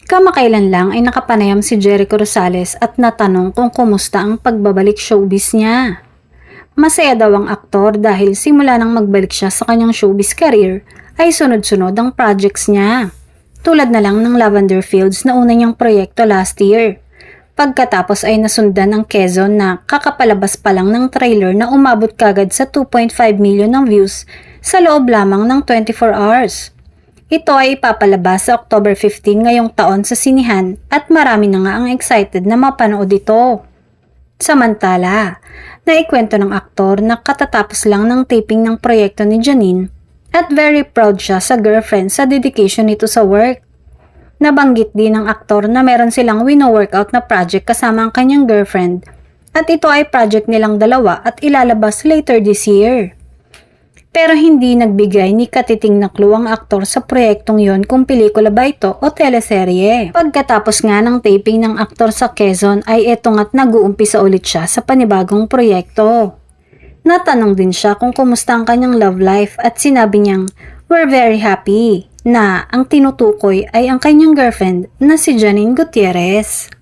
Kamakailan lang ay nakapanayam si Jericho Rosales at natanong kung kumusta ang pagbabalik showbiz niya. Masaya daw ang aktor dahil simula nang magbalik siya sa kanyang showbiz career ay sunod-sunod ang projects niya. Tulad na lang ng Lavender Fields na una niyang proyekto last year. Pagkatapos ay nasundan ang Quezon na kakapalabas pa lang ng trailer na umabot kagad sa 2.5 million ng views sa loob lamang ng 24 hours. Ito ay ipapalabas sa October 15 ngayong taon sa sinihan at marami na nga ang excited na mapanood ito. Samantala, naikwento ng aktor na katatapos lang ng taping ng proyekto ni Janine at very proud siya sa girlfriend sa dedication nito sa work. Nabanggit din ng aktor na meron silang wino-workout na project kasama ang kanyang girlfriend at ito ay project nilang dalawa at ilalabas later this year. Pero hindi nagbigay ni katiting na clue ang aktor sa proyektong yon kung pelikula ba ito o teleserye. Pagkatapos nga ng taping ng aktor sa Quezon ay eto nga't nag-uumpisa ulit siya sa panibagong proyekto. Natanong din siya kung kumusta ang kanyang love life at sinabi niyang, "We're very happy," na ang tinutukoy ay ang kanyang girlfriend na si Janine Gutierrez.